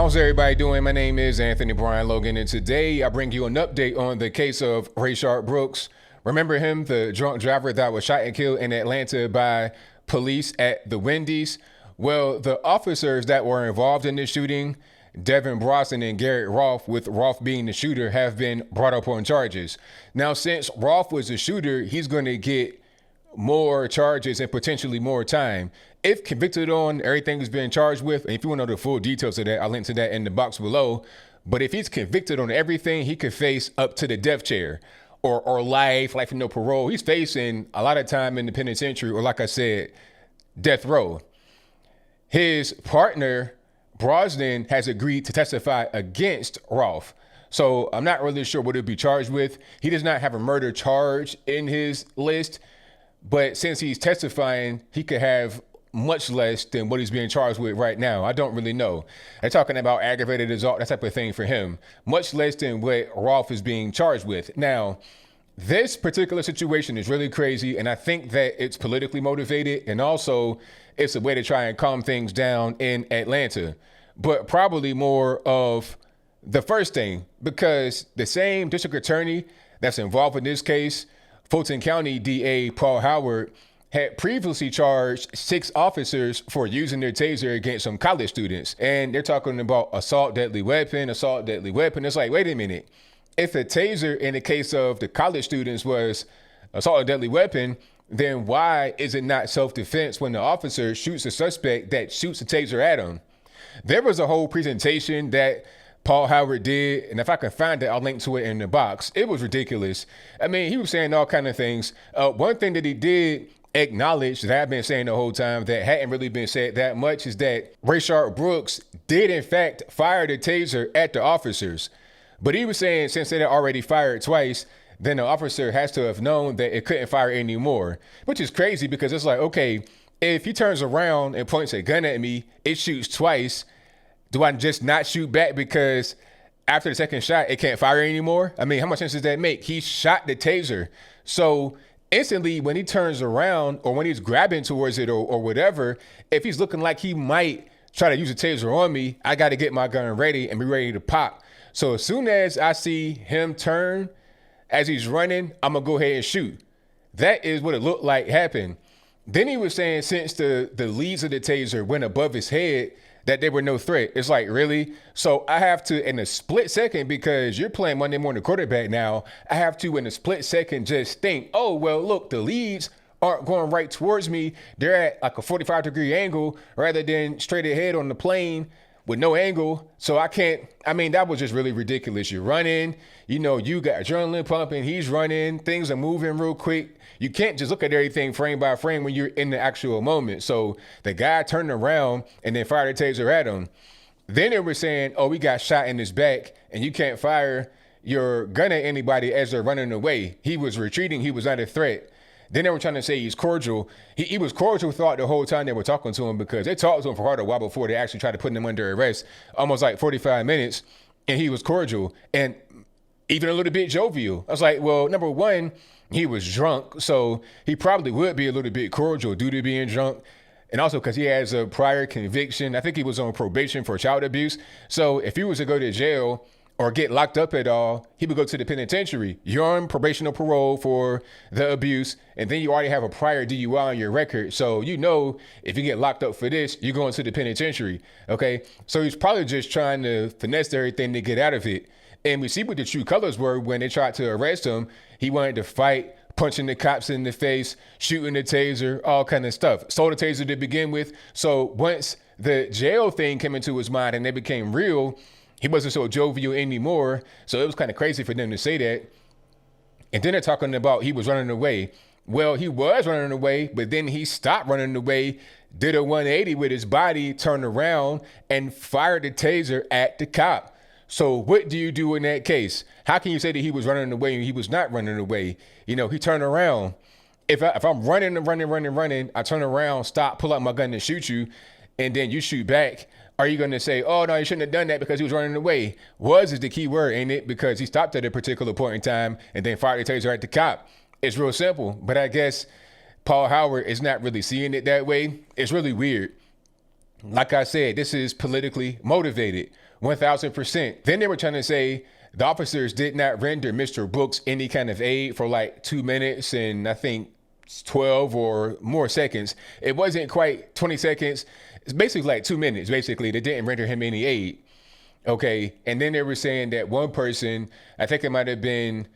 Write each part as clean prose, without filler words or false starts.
How's everybody doing? My name is Anthony Brian Logan, and today I bring you an update on the case of Rayshard Brooks. Remember him, the drunk driver that was shot and killed in Atlanta by police at the Wendy's? Well, the officers that were involved in the shooting, Devin Brosnan and Garrett Roth, with Roth being the shooter, have been brought up on charges. Now, since Roth was the shooter, he's going to get more charges and potentially more time. If convicted on everything he's been charged with, and if you want to know the full details of that, I'll link to that in the box below. But if he's convicted on everything, he could face up to the death chair or life with no parole. He's facing a lot of time in the penitentiary, or like I said, death row. His partner, Brosnan, has agreed to testify against Roth. So I'm not really sure what he'll be charged with. He does not have a murder charge in his list, but since he's testifying, he could have much less than what he's being charged with right now. I don't really know. They're talking about aggravated assault, that type of thing for him. Much less than what Roth is being charged with. Now, this particular situation is really crazy, and I think that it's politically motivated, and also it's a way to try and calm things down in Atlanta. But probably more of the first thing, because the same district attorney that's involved in this case, Fulton County DA Paul Howard, had previously charged 6 officers for using their taser against some college students. And they're talking about assault, deadly weapon. It's like, wait a minute. If a taser in the case of the college students was assault or deadly weapon, then why is it not self-defense when the officer shoots a suspect that shoots a taser at him? There was a whole presentation that Paul Howard did, and if I can find it, I'll link to it in the box. It was ridiculous. I mean, he was saying all kind of things. One thing that he did acknowledge that I've been saying the whole time that hadn't really been said that much is that Rayshard Brooks did in fact fire the taser at the officers. But he was saying since they had already fired twice, then the officer has to have known that it couldn't fire anymore, which is crazy because it's like, okay, if he turns around and points a gun at me, it shoots twice. Do I just not shoot back because after the second shot, it can't fire anymore? I mean, how much sense does that make? He shot the taser. So instantly when he turns around or when he's grabbing towards it or whatever, if he's looking like he might try to use a taser on me, I got to get my gun ready and be ready to pop. So as soon as I see him turn as he's running, I'm going to go ahead and shoot. That is what it looked like happened. Then he was saying since the leads of the taser went above his head, that they were no threat. It's like, really? So I have to, in a split second, because you're playing Monday morning quarterback now, I have to, in a split second, just think, oh, well, look, the leads aren't going right towards me. They're at like a 45-degree angle rather than straight ahead on the plane with no angle. So I can't, I mean, that was just really ridiculous. You're running, you know, you got adrenaline pumping, he's running, things are moving real quick. You can't just look at everything frame by frame when you're in the actual moment. So the guy turned around and then fired a taser at him. Then they were saying, oh, we got shot in his back and you can't fire your gun at anybody as they're running away. He was retreating. He was not a threat. Then they were trying to say he's cordial. He was cordial throughout the whole time they were talking to him because they talked to him for quite a while before they actually tried to put him under arrest, almost like 45 minutes. And he was cordial and even a little bit jovial. I was like, well, number one, he was drunk, so he probably would be a little bit cordial due to being drunk. And also because he has a prior conviction. I think he was on probation for child abuse. So if he was to go to jail or get locked up at all, he would go to the penitentiary. You're on probation or parole for the abuse, and then you already have a prior DUI on your record. So you know if you get locked up for this, you're going to the penitentiary, okay? So he's probably just trying to finesse everything to get out of it. And we see what the true colors were when they tried to arrest him. He wanted to fight, punching the cops in the face, shooting the taser, all kind of stuff. Stole the taser to begin with. So once the jail thing came into his mind and they became real, he wasn't so jovial anymore. So it was kind of crazy for them to say that. And then they're talking about he was running away. Well, he was running away, but then he stopped running away, did a 180 with his body, turned around and fired the taser at the cop. So what do you do in that case? How can you say that he was running away and he was not running away? You know, he turned around. If I'm running, I turn around, stop, pull out my gun and shoot you, and then you shoot back, are you going to say, oh, no, you shouldn't have done that because he was running away? Was is the key word, ain't it? Because he stopped at a particular point in time and then fired the taser at the cop. It's real simple. But I guess Paul Howard is not really seeing it that way. It's really weird. Like I said, this is politically motivated. 1000%. Then they were trying to say the officers did not render Mr. Brooks any kind of aid for like 2 minutes and I think 12 or more seconds. It wasn't quite 20 seconds. It's basically like 2 minutes. Basically, they didn't render him any aid. Okay. And then they were saying that one person, I think it might have been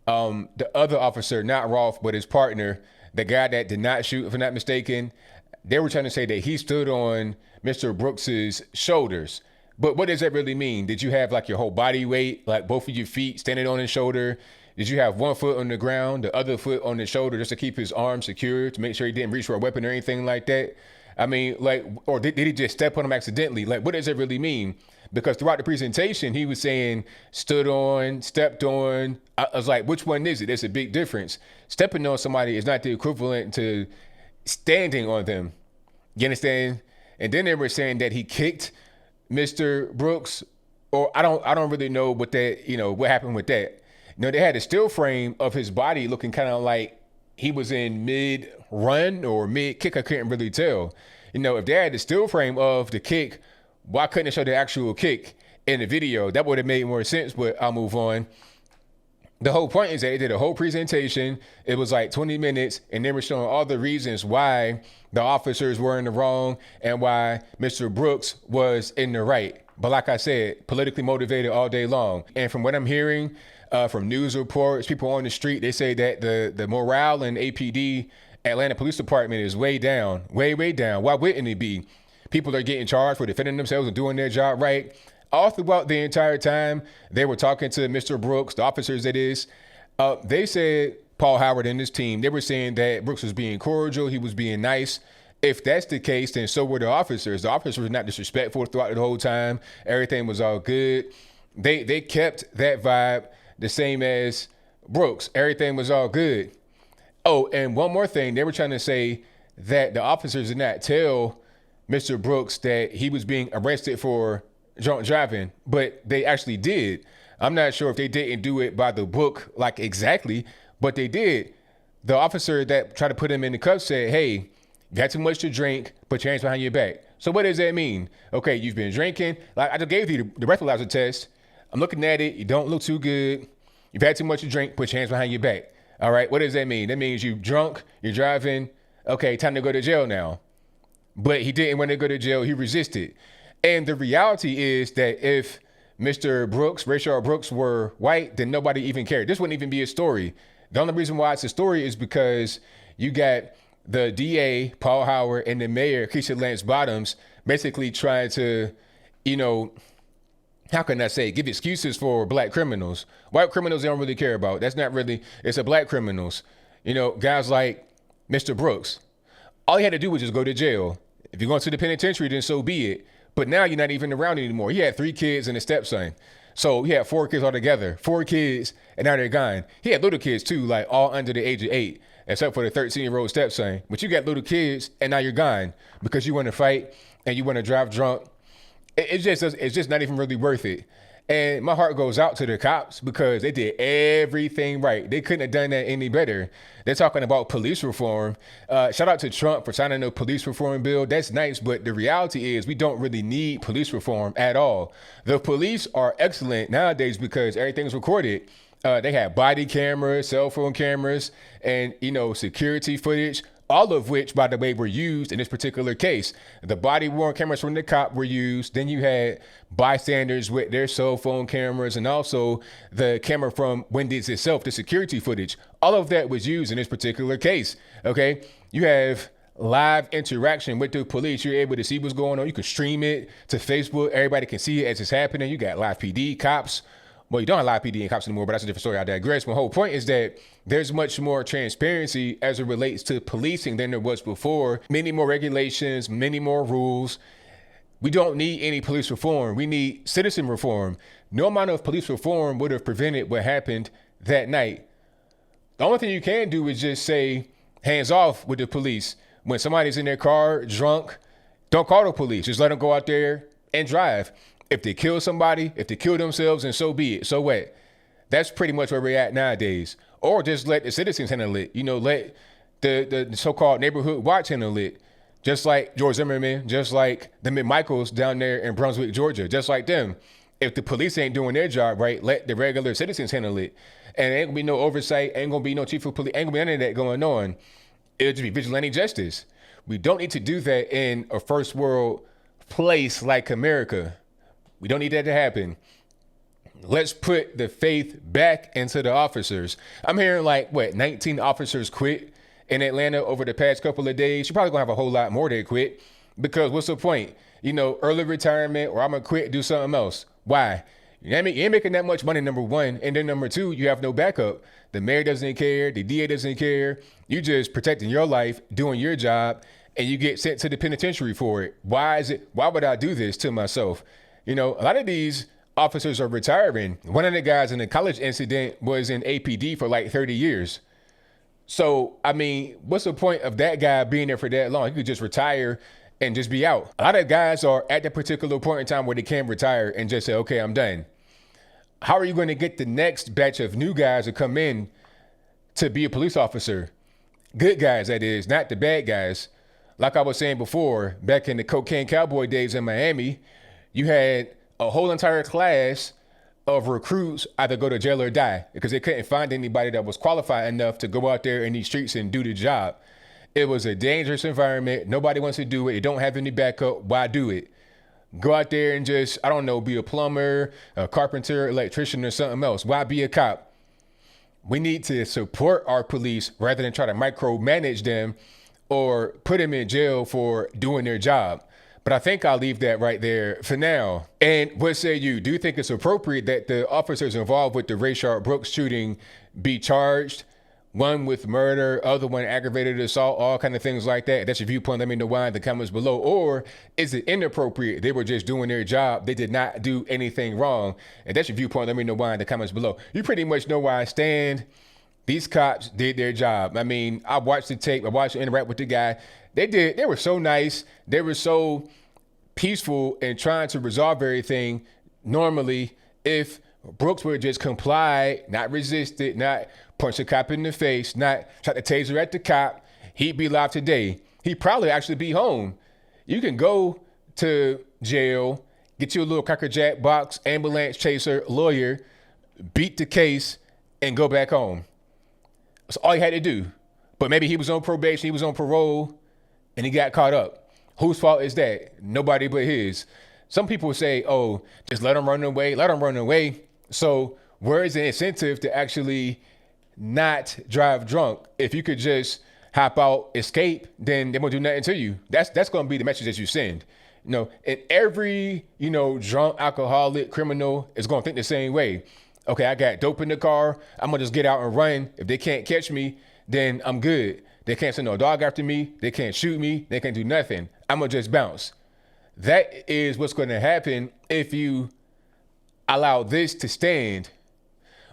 the other officer, not Rolf, but his partner, the guy that did not shoot, if I'm not mistaken, they were trying to say that he stood on Mr. Brooks's shoulders. But what does that really mean? Did you have like your whole body weight, like both of your feet standing on his shoulder? Did you have one foot on the ground, the other foot on the shoulder just to keep his arm secure, to make sure he didn't reach for a weapon or anything like that? I mean, like, or did he just step on him accidentally? Like, what does it really mean? Because throughout the presentation, he was saying stood on, stepped on. I was like, which one is it? There's a big difference. Stepping on somebody is not the equivalent to standing on them. You understand? And then they were saying that he kicked Mr. Brooks, or I don't really know what that, what happened with that. They had a still frame of his body looking kind of like he was in mid run or mid kick. I couldn't really tell. If they had the still frame of the kick, why couldn't they show the actual kick in the video? That would have made more sense, but I'll move on. The whole point is that they did a whole presentation. It was like 20 minutes, and they were showing all the reasons why the officers were in the wrong and why Mr. Brooks was in the right. But like I said, politically motivated all day long. And from what I'm hearing from news reports, people on the street, they say that the morale in APD, Atlanta Police Department, is way down, way down. Why wouldn't it be? People are getting charged for defending themselves and doing their job right. All throughout the entire time, they were talking to Mr. Brooks, the officers that is. They said, Paul Howard and his team, they were saying that Brooks was being cordial, he was being nice. If that's the case, then so were the officers. The officers were not disrespectful throughout the whole time. Everything was all good. They kept that vibe the same as Brooks. Everything was all good. Oh, and one more thing. They were trying to say that the officers did not tell Mr. Brooks that he was being arrested for drunk driving, but they actually did. I'm not sure if they didn't do it by the book, like exactly, but they did. The officer that tried to put him in the cuffs said, hey, got too much to drink, put your hands behind your back. So what does that mean? Okay, you've been drinking. Like I just gave you the breathalyzer test. I'm looking at it. You don't look too good. You've had too much to drink, put your hands behind your back. All right, what does that mean? That means you're drunk, you're driving. Okay, time to go to jail now. But he didn't want to go to jail. He resisted. And the reality is that if Mr. Brooks, Rayshard Brooks, were white, then nobody even cared. This wouldn't even be a story. The only reason why it's a story is because you got the DA, Paul Howard, and the mayor, Keisha Lance Bottoms, basically trying to, how can I say, give excuses for black criminals. White criminals they don't really care about. That's not really, it's a black criminals. Guys like Mr. Brooks. All he had to do was just go to jail. If you're going to the penitentiary, then so be it. But now you're not even around anymore. He had 3 kids and a stepson. So he had 4 kids altogether. 4 kids, and now they're gone. He had little kids too, like all under the age of 8, except for the 13-year-old stepson. But you got little kids, and now you're gone because you want to fight and you want to drive drunk. It's just not even really worth it. And my heart goes out to the cops because they did everything right. They couldn't have done that any better. They're talking about police reform. Shout out to Trump for signing a police reform bill. That's nice, but the reality is we don't really need police reform at all. The police are excellent nowadays because everything's recorded. They have body cameras, cell phone cameras, and, security footage. All of which, by the way, were used in this particular case. The body-worn cameras from the cop were used. Then you had bystanders with their cell phone cameras and also the camera from Wendy's itself, the security footage. All of that was used in this particular case, okay? You have live interaction with the police. You're able to see what's going on. You can stream it to Facebook. Everybody can see it as it's happening. You got live PD, cops. Well, you don't have live PD and cops anymore, but that's a different story. I digress. My whole point is that there's much more transparency as it relates to policing than there was before. Many more regulations, many more rules. We don't need any police reform. We need citizen reform. No amount of police reform would have prevented what happened that night. The only thing you can do is just say, hands off with the police. When somebody's in their car drunk, don't call the police. Just let them go out there and drive. If they kill somebody, if they kill themselves, then so be it. So what? That's pretty much where we're at nowadays. Or just let the citizens handle it. Let the so-called neighborhood watch handle it. just like George Zimmerman, just like the McMichaels down there in Brunswick, Georgia, just like them. If the police ain't doing their job right, let the regular citizens handle it. And ain't gonna be no oversight, ain't gonna be no chief of police, ain't gonna be none of that going on. It'll just be vigilante justice. We don't need to do that in a first world place like America. We don't need that to happen. Let's put the faith back into the officers. I'm hearing 19 officers quit in Atlanta over the past couple of days. You're probably gonna have a whole lot more that quit, because what's the point? Early retirement, or I'm gonna quit, do something else. Why? You ain't making that much money, number one. And then number two, you have no backup. The mayor doesn't care. The DA doesn't care. You just protecting your life, doing your job, and you get sent to the penitentiary for it. Why would I do this to myself? A lot of these officers are retiring. One of the guys in the college incident was in APD for 30 years. So, what's the point of that guy being there for that long? He could just retire and just be out. A lot of guys are at that particular point in time where they can retire and just say, okay, I'm done. How are you going to get the next batch of new guys to come in to be a police officer? Good guys, that is, not the bad guys. Like I was saying before, back in the cocaine cowboy days in Miami, you had a whole entire class of recruits either go to jail or die because they couldn't find anybody that was qualified enough to go out there in these streets and do the job. It was a dangerous environment. Nobody wants to do it. You don't have any backup. Why do it? Go out there and just, be a plumber, a carpenter, electrician, or something else. Why be a cop? We need to support our police rather than try to micromanage them or put them in jail for doing their job. But I think I'll leave that right there for now. And what say you? Do you think it's appropriate that the officers involved with the Rayshard Brooks shooting be charged? One with murder, other one aggravated assault, all kind of things like that. That's your viewpoint. Let me know why in the comments below. Or is it inappropriate? They were just doing their job. They did not do anything wrong. And that's your viewpoint. Let me know why in the comments below. You pretty much know where I stand. These cops did their job. I watched the tape. I watched them interact with the guy. They were so nice. They were so peaceful and trying to resolve everything. Normally, if Brooks would just comply, not resisted, not punch a cop in the face, not try to taser at the cop, he'd be alive today. He'd probably actually be home. You can go to jail, get you a little Cracker Jack box, ambulance chaser, lawyer, beat the case, and go back home. That's all he had to do. But maybe he was on probation, he was on parole, and he got caught up. Whose fault is that? Nobody but his. Some people say, oh, just let him run away, let him run away. So where is the incentive to actually not drive drunk? If you could just hop out, escape, then they won't do nothing to you. That's going to be the message that you send. And every, drunk, alcoholic, criminal is going to think the same way. Okay, I got dope in the car. I'm going to just get out and run. If they can't catch me, then I'm good. They can't send no dog after me. They can't shoot me. They can't do nothing. I'm going to just bounce. That is what's going to happen if you allow this to stand.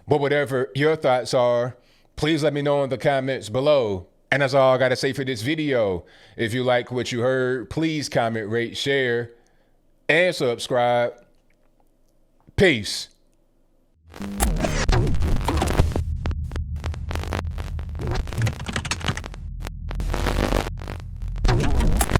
But whatever your thoughts are, please let me know in the comments below. And that's all I got to say for this video. If you like what you heard, please comment, rate, share, and subscribe. Peace.